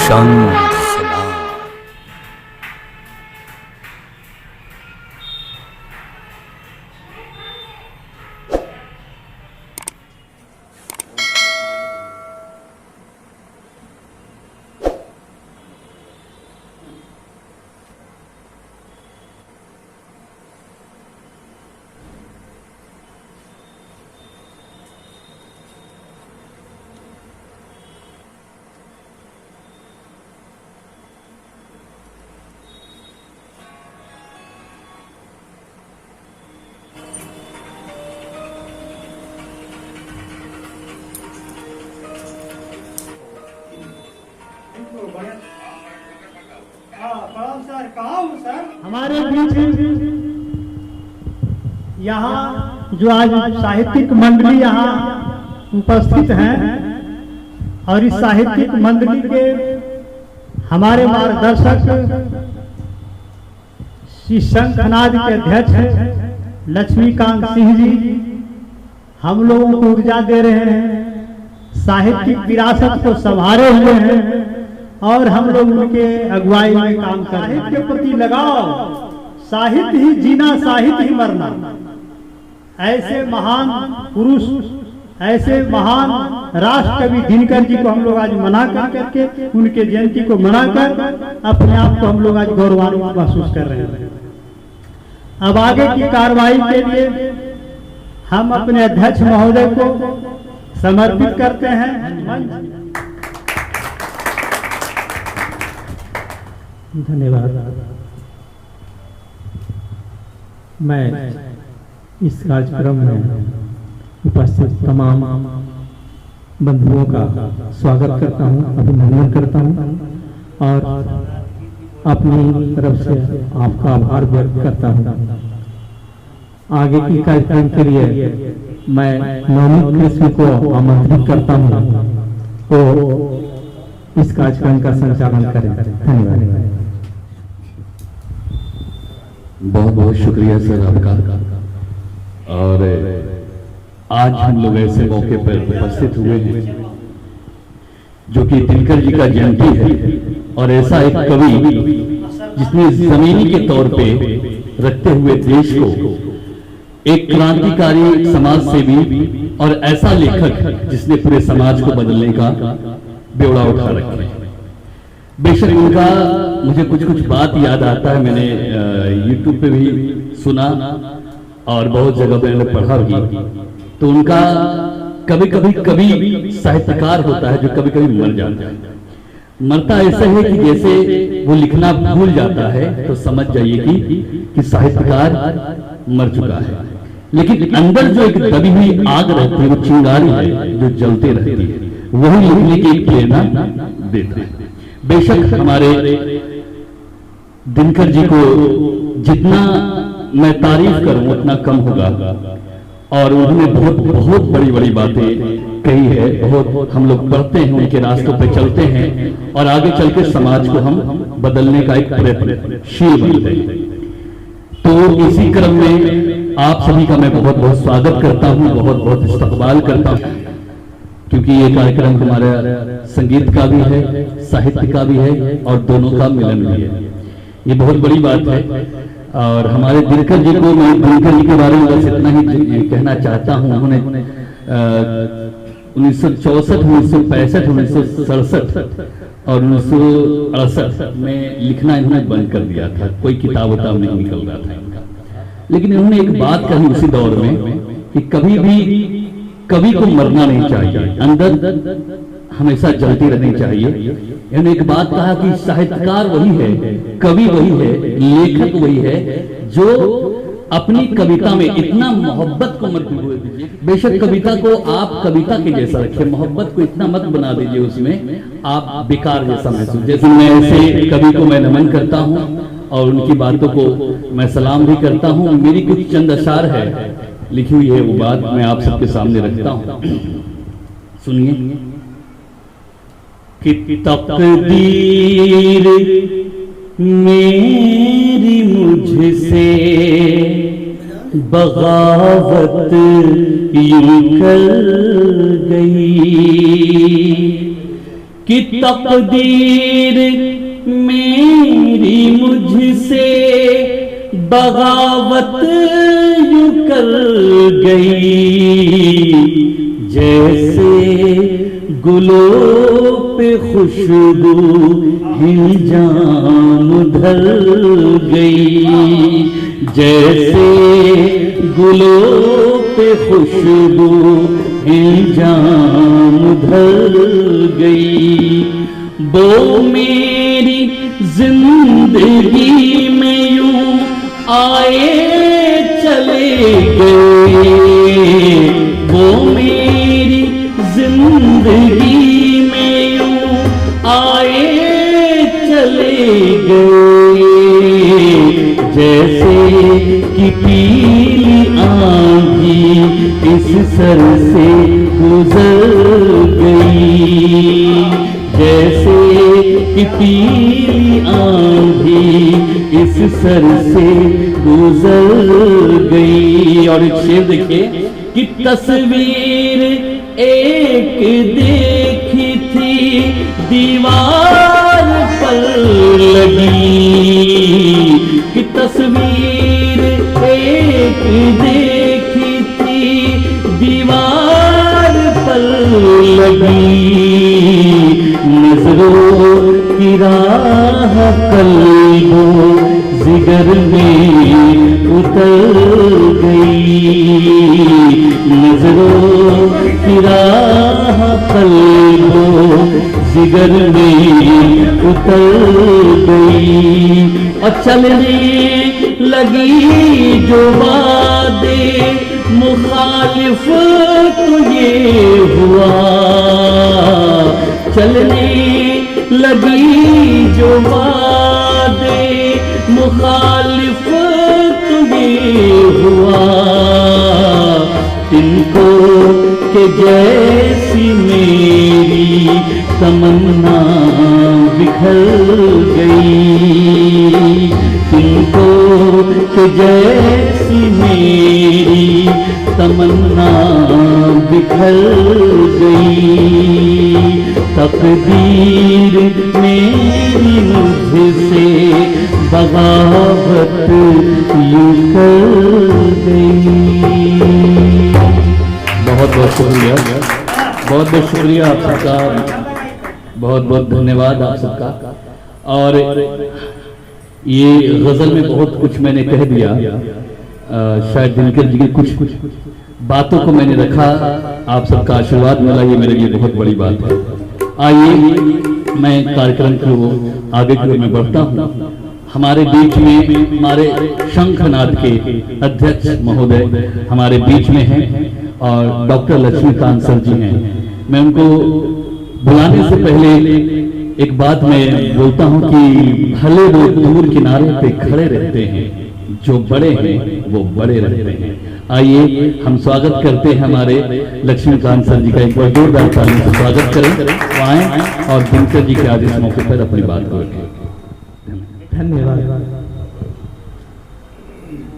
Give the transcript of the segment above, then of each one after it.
शांत सलाम। सर कहाँ हूँ सर? हमारे बीच यहाँ जो आज साहित्यिक मंडली यहाँ उपस्थित हैं और इस साहित्यिक मंडली के हमारे मार्गदर्शक श्री शंखनाद के अध्यक्ष लक्ष्मीकांत सिंह जी हम लोगों को ऊर्जा दे रहे हैं, साहित्यिक विरासत को संभाले हुए हैं और हम लोग उनके अगुवाई में काम कर रहे हैं। साहित्य के प्रति लगाओ, साहित्य ही जीना, साहित्य ही मरना। ऐसे महान पुरुष, ऐसे महान राष्ट्र कवि दिनकर जी को हम लोग आज मना करके उनके जयंती को मनाकर अपने आप को हम लोग आज गौरवान्वित महसूस कर रहे हैं। अब आगे की कार्रवाई के लिए हम अपने अध्यक्ष महोदय को समर्पित करते हैं। धन्यवाद। मैं इस कार्यक्रम में उपस्थित तमाम बंधुओं का स्वागत करता हूं, अभिनंदन करता हूं और अपनी तरफ से आपका आभार व्यक्त करता हूं। आगे की कार्यक्रम के लिए मैं नवनीत कृष्ण को आमंत्रित करता हूं तो इस कार्यक्रम का संचालन करें। धन्यवाद। बहुत बहुत शुक्रिया सर आपका। और आज हम लोग ऐसे मौके पर उपस्थित हुए हैं जो कि दिनकर जी का जयंती है और ऐसा एक कवि जिसने जमीनी के तौर पे रखते हुए देश को एक क्रांतिकारी समाज सेवी और ऐसा लेखक जिसने पूरे समाज को बदलने का बेवड़ा उठा रखा है। बेशक उनका मुझे कुछ कुछ बात याद आता है, मैंने YouTube पे भी सुना और बहुत जगह मैंने पढ़ा भी। तो उनका कभी कभी साहित्यकार होता है जो कभी कभी मर जाता है। मरता ऐसा है कि जैसे वो लिखना भूल जाता है तो समझ जाइए कि साहित्यकार मर चुका है, लेकिन अंदर जो एक दबी हुई आग रहती है, वो चिंगारी है जो जलते रहती है, वही लिखने की प्रेरणा देता है। बेशक हमारे दिनकर जी को जितना मैं तारीफ करूं उतना कम होगा और उन्होंने बहुत बड़ी बड़ी बातें कही है। बहुत हम लोग पढ़ते हैं, उनके रास्तों पे चलते हैं और आगे चल के समाज को हम बदलने का एक प्रयत्नशील बनते हैं। तो इसी क्रम में आप सभी का मैं बहुत बहुत स्वागत करता हूं, बहुत बहुत इस्तकबाल करता हूं, क्योंकि ये कार्यक्रम हमारा संगीत का भी है, साहित्य का भी है और दोनों का मिलन भी है। ये बहुत बड़ी बात है। और हमारे दिनकर जी को मैं दिनकर जी के बारे में बस इतना ही कहना चाहता हूँ। उन्होंने 1964, 1965, 1967 और 1968 में लिखना इन्होंने बंद कर दिया था। कोई किताब उताब नहीं निकल रहा था इनका। लेकिन इन्होंने एक बात कही उसी दौर में कि कभी भी कवि को मरना नहीं चाहिए, अंदर हमेशा जलती रहनी चाहिए। इन्होंने एक बात कहा कि साहित्यकार वही है, कवि वही है, लेखक वही है जो अपनी कविता में इतना मोहब्बत को मत डुबो दीजिए। बेशक कविता को आप कविता के जैसा रखिए, मोहब्बत को इतना मत बना दीजिए उसमें आप बेकार जैसा महसूस। जैसे मैं ऐसे कवि को मैं नमन करता हूँ और उनकी बातों को मैं सलाम भी करता हूँ। मेरी कुछ चंद अशार है लिखी हुई है, वो बात मैं आप सबके सामने रखता हूँ, सुनिए। कि तकदीर मेरी मुझसे बगावत यूं कर गई, कि तकदीर मेरी मुझसे बगावत यूं कर गई, जैसे गुलों पे खुशबू हिजाम धर गई, जैसे गुलों पे खुशबू हिजाम धर गई। वो मेरी जिंदगी में यूं आए चले गए, वो मेरी जिंदगी में यूं आए चले गए, जैसे कि पीली आंधी इस सर से गुजर गई, जैसे कि पीली आंधी इस सर से गुजर गई। और एक शेर देखिए कि तस्वीर एक देखी थी दीवार पर लगी, कि तस्वीर एक देखी थी दीवार पर लगी, नजरों की राह कल्बों जिगर में उतर गई, नजरों की राह कल्बों जिगर में उतर गई। और चलने लगी जो वादे मुखालिफ तो ये हुआ, चलने लगी जो वादे मुखालिफ तो ये हुआ, तिनको के जैसी मेरी तमन्ना बिखर गई, तिनको के जैसी मेरी तमन्ना बिखर गई, तकदीर मेरी मुझसे बगावत यूं कर गई। बहुत बहुत शुक्रिया, बहुत बहुत शुक्रिया आप सबका, बहुत बहुत धन्यवाद आप सबका। और ये गजल में बहुत कुछ मैंने कह दिया, शायद दिनकर जी की कुछ बातों को मैंने रखा, आप सबका आशीर्वाद मिला, ये मेरे लिए बहुत बड़ी बात है। आइए मैं कार्यक्रम को आगे की ओर में बढ़ता हूँ। हमारे बीच में हमारे शंखनाद के अध्यक्ष महोदय हमारे बीच में हैं और डॉक्टर लक्ष्मीकांत सर जी हैं। मैं उनको बुलाने से पहले एक बात मैं बोलता हूं कि भले वो दूर किनारे पे खड़े रहते हैं, जो बड़े हैं वो बड़े रहते हैं। आइए हम स्वागत करते हैं हमारे लक्ष्मीकांत सर जी का, एक बार जोरदार ताली से स्वागत करें। वो आए और दिनकर जी के आज इस मौके पर अपनी बात को रखें। धन्यवाद।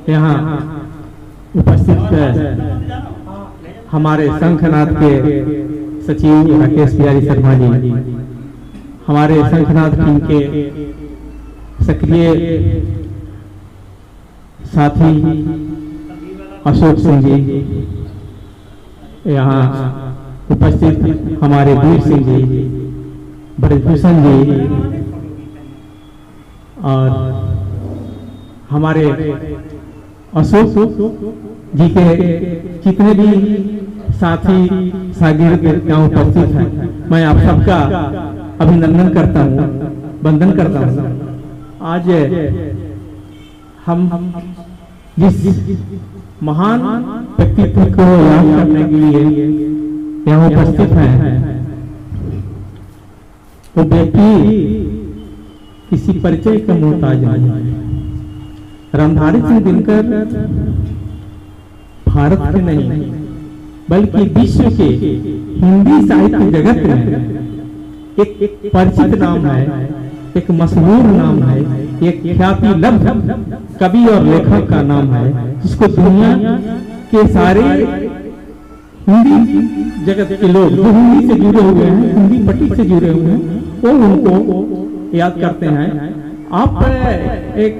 यहाँ उपस्थित हमारे शंखनाद के सचिव राकेश बिहारी शर्मा जी, हमारे शंखनाद टीम के सक्रिय साथी अशोक सिंह जी, यहाँ उपस्थित हमारे वीर सिंह जी, ब्रजभूषण जी, और हमारे अशोक जी के जितने भी साथी शागिर्द यहाँ उपस्थित हैं, मैं आप सबका अभिनंदन करता हूँ, वंदन करता हूँ। आज हम जिस महान व्यक्तित्व को याद करने के लिए यहाँ उपस्थित हैं, वो व्यक्ति किसी परिचय का मोहताज नहीं है। रामधारी सिंह दिनकर भारत के नहीं बल्कि विश्व के हिंदी साहित्य जगत में एक परिचित नाम है, एक मशहूर नाम है, एक ख्याति लब्ध कवि और लेखक का नाम है, जिसको दुनिया के सारे हिंदी जगत के लोग जो हिंदी से जुड़े हुए हैं, हिंदी पट्टी से जुड़े हुए हैं, वो उनको याद करते हैं। आप एक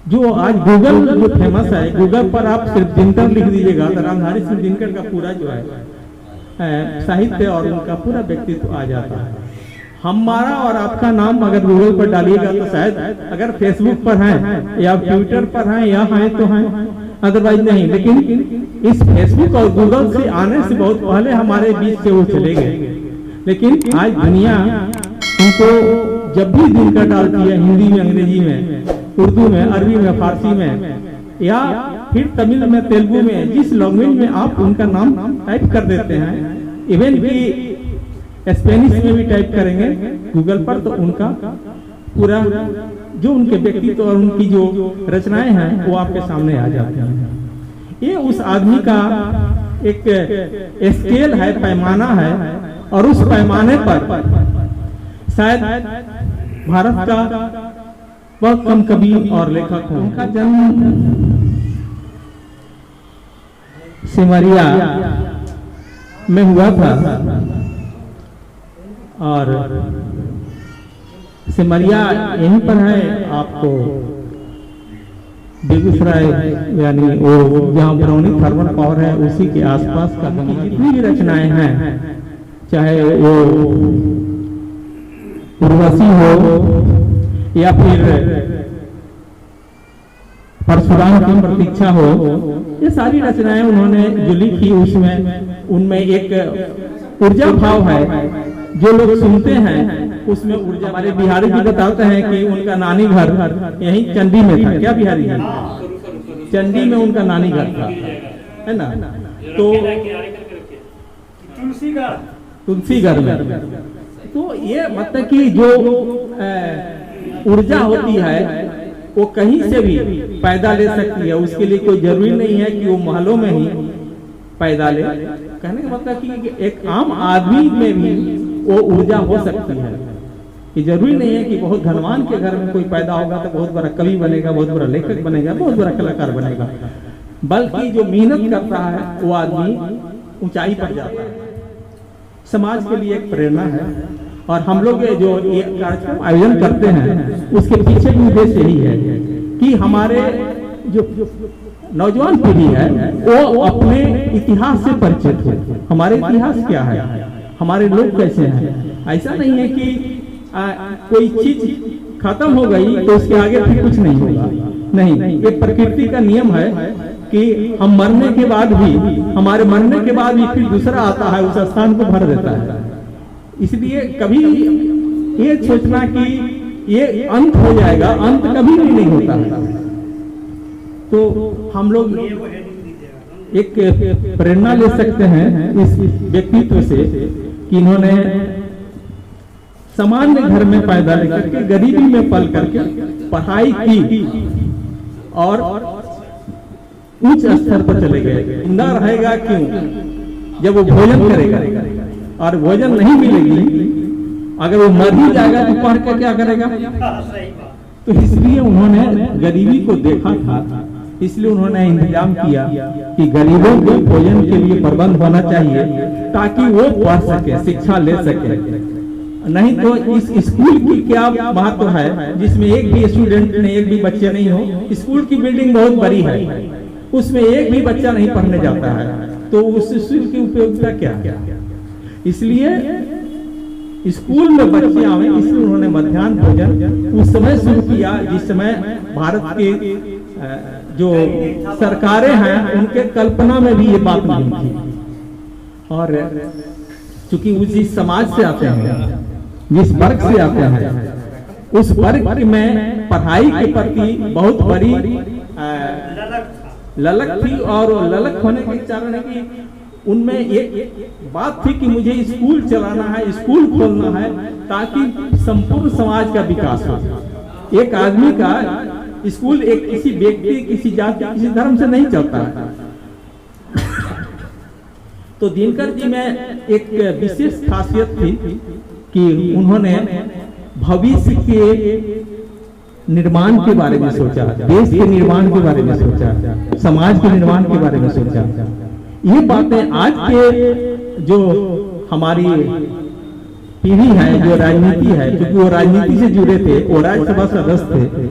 जो आज गूगल जो फेमस है, गूगल पर आप सिर्फ दिनकर लिख दीजिएगा तो रामधारी सिंह दिनकर का पूरा जो है साहित्य और उनका पूरा व्यक्तित्व आ जाता है। हमारा और आपका नाम अगर गूगल पर डालिएगा तो शायद अगर फेसबुक पर हैं या ट्विटर पर हैं या हैं तो हैं, अदरवाइज नहीं। लेकिन इस फेसबुक और गूगल से आने से बहुत पहले हमारे बीच से वो चले गए। लेकिन आज दुनिया उनको जब भी दिनकर डालती है, हिंदी में, अंग्रेजी में, उर्दू में, अरबी में, फारसी में या फिर तमिल में, तेलुगु में, जिस लैंग्वेज में आप उनका नाम टाइप कर देते हैं, इवन कि स्पेनिश में भी टाइप करेंगे गूगल पर, तो उनका पूरा जो उनके व्यक्तित्व और उनकी जो रचनाएं हैं वो आपके सामने आ जाती हैं। ये उस आदमी का एक स्केल है, पैमाना है, और उस पैमाने पर शायद भारत का बहुत कम कवि और लेखक हो। उनका जन्म सिमरिया में हुआ था और सिमरिया यहीं पर है, आपको बेगूसराय यानी वो जहाँ बरौनी थर्मल पावर है उसी के आसपास का जितनी भी रचनाएं हैं, चाहे वो उर्वशी हो या फिर परशुराम की प्रतीक्षा हो, ये सारी रचनाएं उन्होंने जो लिखी उसमें उनमें एक ऊर्जा भाव है जो लोग सुनते हैं, उसमें ऊर्जा। हमारे बिहारी जी बताते हैं कि उनका नानी घर यहीं चंडी में था। क्या बिहारी जी? चंडी में उनका नानी घर था, है ना? तो तुलसीगढ़ में। तो ये मतलब कि जो ऊर्जा होती है वो कहीं से भी पैदा ले सकती है, उसके लिए कोई जरूरी नहीं है कि वो महलों में ही पैदा ले। कहने का मतलब कि एक आम आदमी में भी वो ऊर्जा हो सकती है। ये जरूरी नहीं है कि बहुत धनवान के घर में कोई पैदा होगा तो बहुत बड़ा कवि बनेगा, बहुत बड़ा लेखक बनेगा, बहुत बड़ा कलाकार बनेगा, बल्कि जो मेहनत करता है वो आदमी ऊंचाई पर जाता है। समाज के लिए एक प्रेरणा है। और हम लोग जो ये कार्यक्रम आयोजन करते हैं उसके पीछे भी उद्देश्य यही है कि हमारे जो नौजवान पीढ़ी है वो अपने इतिहास से परिचित हो। हमारे इतिहास क्या है, हमारे लोग कैसे हैं। ऐसा नहीं है कि कोई चीज खत्म हो गई तो उसके आगे फिर कुछ नहीं होगा। नहीं, ये प्रकृति का नियम है कि हम मरने के बाद भी, हमारे मरने के बाद भी फिर दूसरा आता है, उस स्थान को भर देता है। इसलिए कभी ये सोचना कि ये अंत हो जाएगा, अंत कभी भी नहीं होता है। तो हम लोग एक प्रेरणा ले सकते हैं इस व्यक्तित्व से कि इन्होंने सामान्य घर में पैदा लेकर के, गरीबी में पल करके पढ़ाई की और उच्च स्तर पर चले गए। जिंदा रहेगा क्यों? जब वो भोजन करेगा, और भोजन नहीं मिलेगी, अगर वो मर ही जाएगा तो पढ़ के क्या करेगा? तो इसलिए उन्होंने गरीबी को देखा था, इसलिए उन्होंने इंतजाम किया कि गरीबों के भोजन के लिए प्रबंध होना चाहिए ताकि वो पढ़ सके, शिक्षा ले सके। नहीं तो इस स्कूल की क्या महत्व है जिसमें एक भी स्टूडेंट नहीं, एक भी बच्चे नहीं हो। स्कूल की बिल्डिंग बहुत बड़ी है, उसमें एक भी बच्चा नहीं पढ़ने जाता है, तो उस स्कूल की उपयोगिता क्या? इसलिए स्कूल में बच्चे आवे, इसलिए उन्होंने मध्याह्न भोजन उस समय शुरू किया जिस समय भारत के जो सरकारें हैं उनके कल्पना में भी ये बात नहीं थी। और चूंकि उस जिस समाज से आते हैं, जिस वर्ग से आते हैं, उस वर्ग में पढ़ाई के प्रति बहुत बड़ी ललक थी। और ललक होने के कारण है कि उनमें एक बात थी कि मुझे स्कूल चलाना है, स्कूल खोलना है ताकि संपूर्ण समाज का विकास हो। एक आदमी का स्कूल एक किसी व्यक्ति, किसी जाति, किसी धर्म से नहीं चलता है। तो दिनकर जी में एक विशेष खासियत थी कि उन्होंने भविष्य के निर्माण के बारे में सोचा, देश के निर्माण के बारे में सोचा, समाज के निर्माण के बारे में सोचा। ये बातें आज के जो हमारी पीढ़ी है, जो राजनीति है, क्योंकि वो राजनीति से जुड़े थे, वो राज्यसभा सदस्य थे,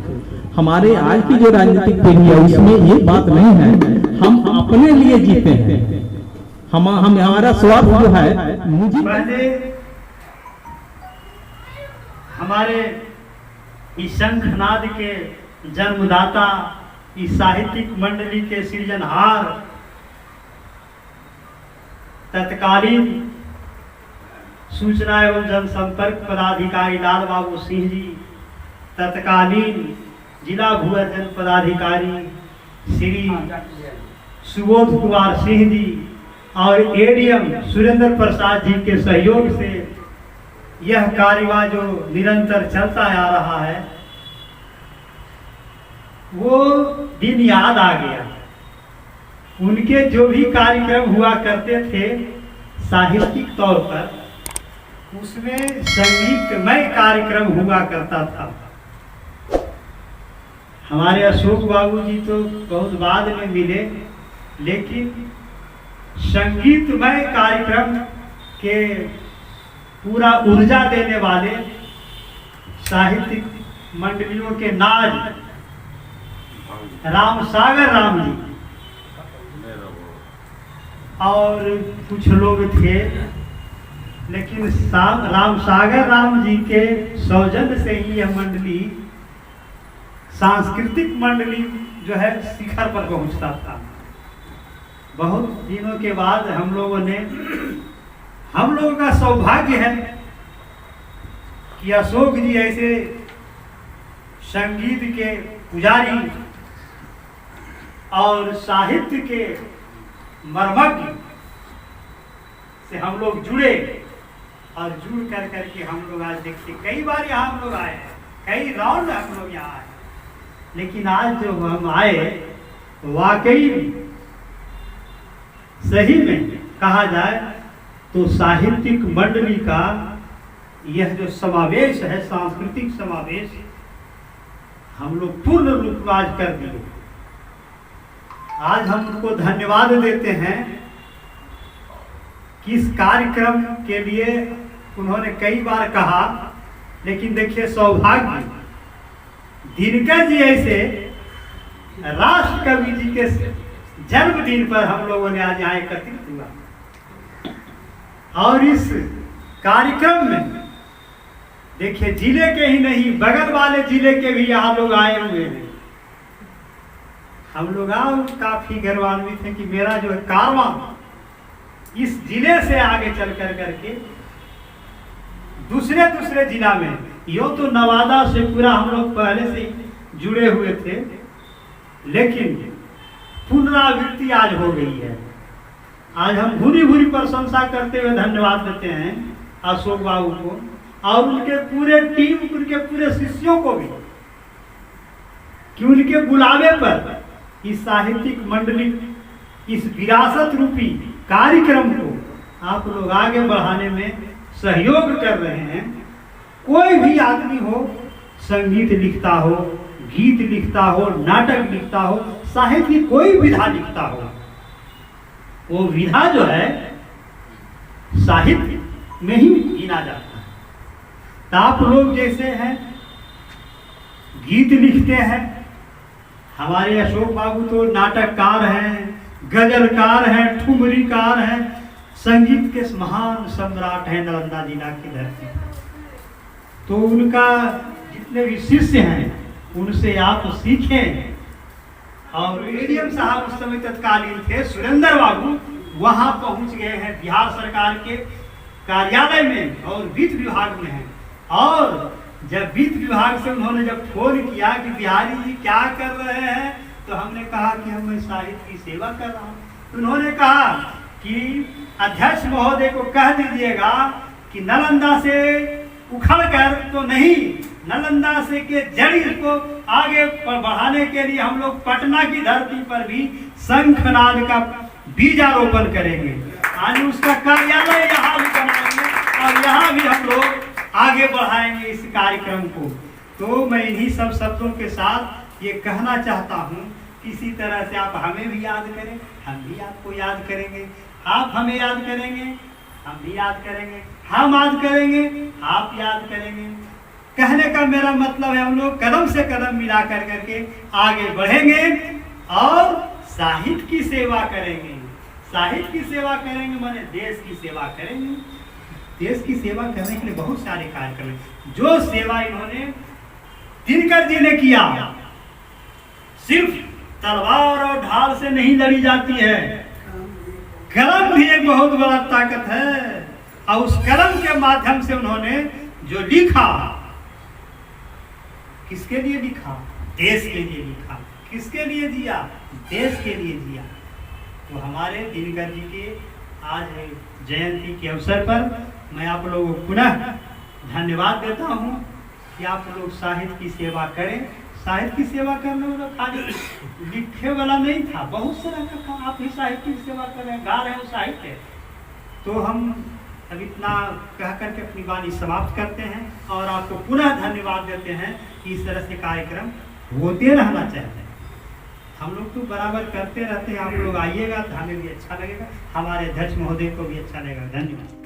हमारे आज की जो राजनीतिक पीढ़ी है उसमें ये बात नहीं है। हम अपने लिए जीते हैं, हम हमारा स्वार्थ जो है मुझे। पहले हमारे इस शंखनाद के जन्मदाता, इस साहित्यिक मंडली के सृजनहार, तत्कालीन सूचना एवं जनसंपर्क पदाधिकारी लाल बाबू सिंह जी, तत्कालीन जिला भू अर्जन पदाधिकारी श्री सुबोध कुमार सिंह जी और एडीएम सुरेंद्र प्रसाद जी के सहयोग से यह कार्यवाही जो निरंतर चलता आ रहा है, वो दिन याद आ गया। उनके जो भी कार्यक्रम हुआ करते थे साहित्यिक तौर पर, उसमें संगीतमय कार्यक्रम हुआ करता था। हमारे अशोक बाबू जी तो बहुत बाद में मिले, लेकिन संगीतमय कार्यक्रम के पूरा ऊर्जा देने वाले साहित्यिक मंडलियों के नाज राम सागर राम जी और कुछ लोग थे, लेकिन राम सागर राम जी के सौजन्य से ही यह मंडली, सांस्कृतिक मंडली जो है शिखर पर पहुंचता था। बहुत दिनों के बाद हम लोगों का सौभाग्य है कि अशोक जी ऐसे संगीत के पुजारी और साहित्य के मर्मज्ञ से हम लोग जुड़े, और जुड़ कर करके हम लोग आज देखिए कई बार यहाँ हम लोग आए हैं, कई राउंड हम लोग यहाँ आए, लेकिन आज जो हम आए वाकई सही में कहा जाए तो साहित्यिक मंडली का यह जो समावेश है, सांस्कृतिक समावेश, हम लोग पूर्ण रूप आज कर दिए। आज हम उनको धन्यवाद देते हैं कि इस कार्यक्रम के लिए उन्होंने कई बार कहा, लेकिन देखिए सौभाग्य, दिनकर जी ऐसे राष्ट्र कवि जी के जन्मदिन पर हम लोगों ने आज यहाँ एकत्रित हुआ, और इस कार्यक्रम में देखिए जिले के ही नहीं बगल वाले जिले के भी यहाँ लोग आए हुए हैं। हम लोग काफी गौरवान्वित हैं कि मेरा जो है कारवां इस जिले से आगे चल कर करके दूसरे जिला में, यो तो नवादा से पूरा हम लोग पहले से जुड़े हुए थे, लेकिन पुनरावृत्ति आज हो गई है। आज हम भूरी प्रशंसा करते हुए धन्यवाद देते हैं अशोक बाबू को और उनके पूरे टीम, उनके पूरे शिष्यों को भी, कि उनके बुलावे पर इस साहित्यिक मंडली, इस विरासत रूपी कार्यक्रम को आप लोग आगे बढ़ाने में सहयोग कर रहे हैं। कोई भी आदमी हो, संगीत लिखता हो, गीत लिखता हो, नाटक लिखता हो, साहित्य कोई विधा लिखता हो, वो विधा जो है साहित्य में ही गिना जाता है। तो आप लोग जैसे हैं गीत लिखते हैं, हमारे अशोक बाबू तो नाटककार हैं, गजलकार हैं, ठुमरीकार हैं, संगीत के महान सम्राट हैं नालंदा जिला की धरती। तो उनका जितने भी शिष्य हैं उनसे आप सीखें। और एडीएम साहब उस समय तत्कालीन थे, सुरेंद्र बाबू, वहां पहुंच गए हैं बिहार सरकार के कार्यालय में और वित्त विभाग में हैं। और जब वित्त विभाग से उन्होंने जब फोन किया कि बिहारी जी क्या कर रहे हैं, तो हमने कहा कि हम साहित्य की सेवा कर रहा हूँ। तो उन्होंने कहा कि अध्यक्ष महोदय को कह दीजिएगा कि नालंदा से उखड़कर तो नहीं, नालंदा से के जड़ी को आगे बढ़ाने के लिए हम लोग पटना की धरती पर भी शंखनाद का बीजारोपण करेंगे। आज उसका कार्यालय यहाँ भी बनाएंगे और यहाँ भी हम लोग आगे बढ़ाएंगे इस कार्यक्रम को। तो तो मैं इन्हीं सब शब्दों के साथ ये कहना चाहता हूँ, किसी तरह से आप हमें भी याद करें, हम भी आपको याद करेंगे, आप हमें याद करेंगे, हम भी याद करेंगे, हम याद करेंगे, आप याद करेंगे। कहने का मेरा मतलब है हम लोग कदम से कदम मिला कर करके आगे बढ़ेंगे और साहित्य की सेवा करेंगे। साहित्य की सेवा करेंगे माने देश की सेवा करेंगे। देश की सेवा करने के लिए बहुत सारे कार्यक्रम हैं। जो सेवा इन्होंने दिनकर जी ने किया, सिर्फ तलवार और ढाल से नहीं लड़ी जाती है, कलम भी एक बहुत बड़ा ताकत है। और उस कलम के माध्यम से उन्होंने जो लिखा, किसके लिए लिखा? देश के लिए लिखा। किसके लिए जिया? देश के लिए जिया। तो हमारे दिनकर जी के आज जयंती के अवसर पर मैं आप लोगों को पुनः धन्यवाद देता हूँ कि आप लोग साहित्य की सेवा करें। साहित्य की सेवा करने वाला खाली लिखे वाला नहीं था, बहुत सारा का काम। आप ही साहित्य की सेवा कर रहे हैं, गा रहे हैं, वो साहित्य है। तो हम अब इतना कह करके अपनी वाणी समाप्त करते हैं और आपको पुनः धन्यवाद देते हैं कि इस तरह से कार्यक्रम होते रहना चाहिए। हम लोग तो बराबर करते रहते हैं, आप लोग आइएगा तो हमें भी अच्छा लगेगा, हमारे अध्यक्ष महोदय को भी अच्छा लगेगा। धन्यवाद।